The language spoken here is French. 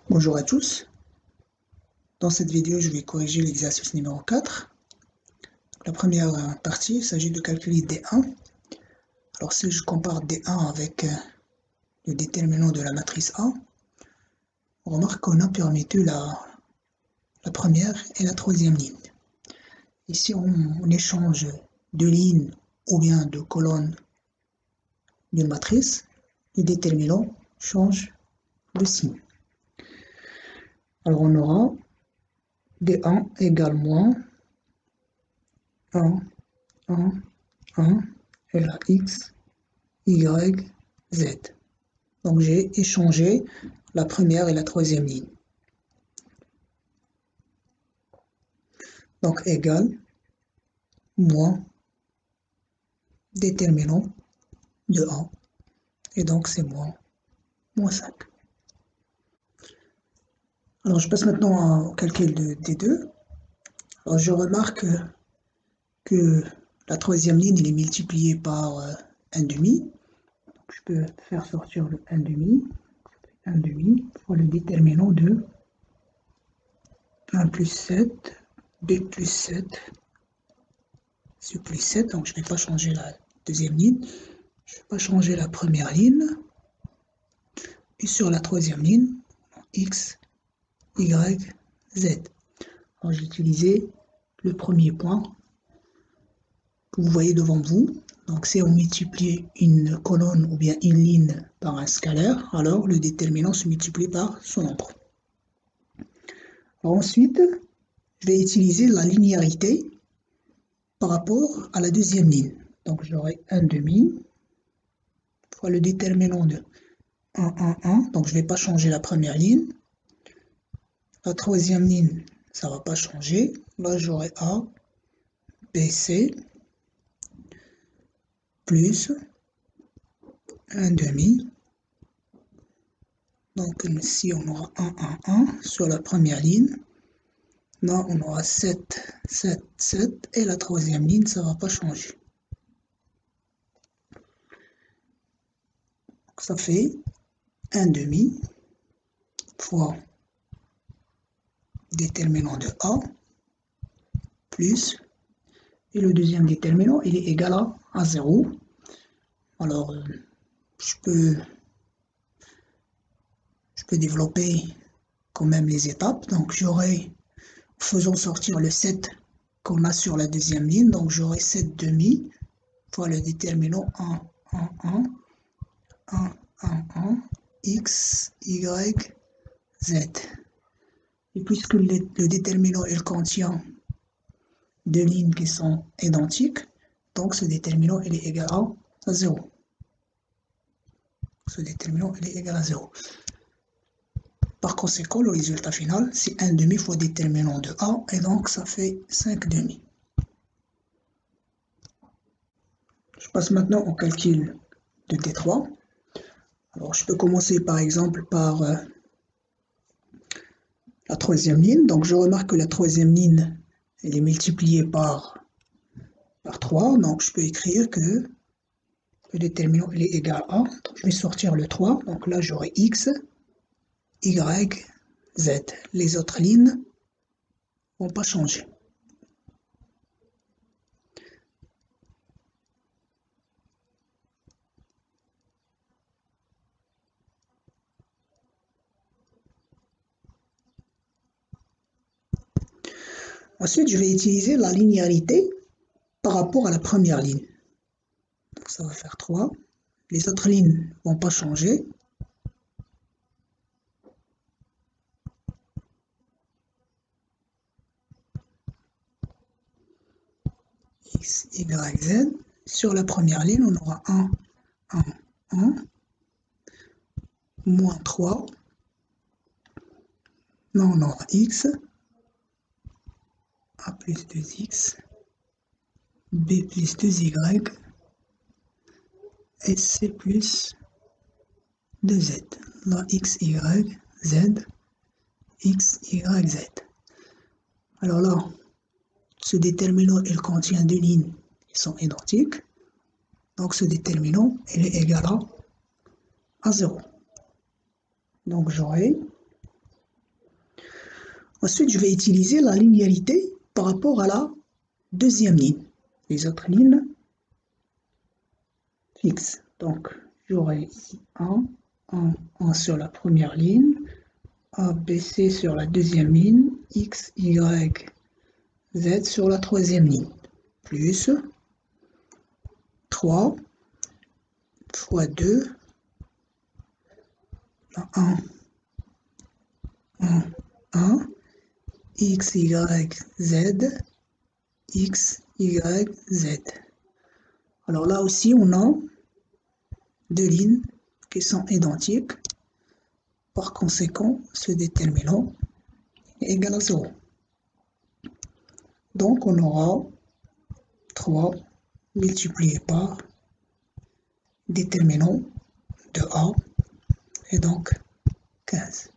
Bonjour à tous. Dans cette vidéo, je vais corriger l'exercice numéro 4. La première partie, il s'agit de calculer D1. Alors si je compare D1 avec le déterminant de la matrice A, on remarque qu'on a permuté la première et la troisième ligne. Ici, on échange deux lignes ou bien deux colonnes d'une matrice, le déterminant change de signe. Alors on aura D1 égale moins 1, 1, 1, et la X, Y, Z. Donc j'ai échangé la première et la troisième ligne. Donc égal, moins, déterminant de 1. Et donc c'est moins 5. Alors je passe maintenant au calcul des deux. Alors je remarque que la troisième ligne elle est multipliée par 1 demi. Donc je peux faire sortir le 1 demi. 1 demi pour le déterminant de 1 plus 7, B plus 7, C plus 7. Donc je ne vais pas changer la deuxième ligne. Je ne vais pas changer la première ligne. Et sur la troisième ligne, X, Y, Z. Alors j'ai utilisé le premier point que vous voyez devant vous. Donc si on multiplie une colonne ou bien une ligne par un scalaire, alors le déterminant se multiplie par son nombre. Alors ensuite, je vais utiliser la linéarité par rapport à la deuxième ligne. Donc j'aurai 1 demi fois le déterminant de 1, 1, 1. Donc je ne vais pas changer la première ligne. La troisième ligne, ça ne va pas changer. Là, j'aurai A, B, C, plus 1 demi. Donc ici, on aura 1, 1, 1 sur la première ligne. Là, on aura 7, 7, 7. Et la troisième ligne, ça ne va pas changer. Donc, ça fait 1 demi fois déterminant de A plus, et le deuxième déterminant, il est égal à 0. Alors, je peux développer quand même les étapes. Donc, j'aurai, faisons sortir le 7 qu'on a sur la deuxième ligne. Donc, j'aurai 7 demi fois le déterminant 1, 1, 1, 1, 1, 1, X, Y, Z. Et puisque le déterminant il contient deux lignes qui sont identiques, donc ce déterminant il est égal à 0. Ce déterminant il est égal à 0. Par conséquent, le résultat final, c'est 1 demi fois déterminant de A, et donc ça fait 5 demi. Je passe maintenant au calcul de D3. Alors, je peux commencer par exemple par la troisième ligne. Donc, je remarque que la troisième ligne, elle est multipliée par 3. Donc, je peux écrire que le déterminant il est égal à. Donc, je vais sortir le 3. Donc là, j'aurai X, Y, Z. Les autres lignes ne vont pas changer. Ensuite, je vais utiliser la linéarité par rapport à la première ligne. Donc, ça va faire 3. Les autres lignes ne vont pas changer. X, Y, Z. Sur la première ligne, on aura 1, 1, 1, moins 3. Là, on aura X, A plus 2X, B plus 2Y, et C plus 2Z. Là, X, Y, Z, X, Y, Z. Alors là, ce déterminant, il contient deux lignes qui sont identiques. Donc ce déterminant, il est égal à 0. Donc j'aurai Ensuite, je vais utiliser la linéarité par rapport à la deuxième ligne. Les autres lignes fixes. Donc, j'aurai ici 1 sur la première ligne, A, B, C sur la deuxième ligne, X, Y, Z sur la troisième ligne, plus 3 fois 2, 1, 1, X, Y, Z, X, Y, Z. Alors là aussi, on a deux lignes qui sont identiques. Par conséquent, ce déterminant est égal à 0. Donc, on aura 3 multiplié par déterminant de A, et donc 15.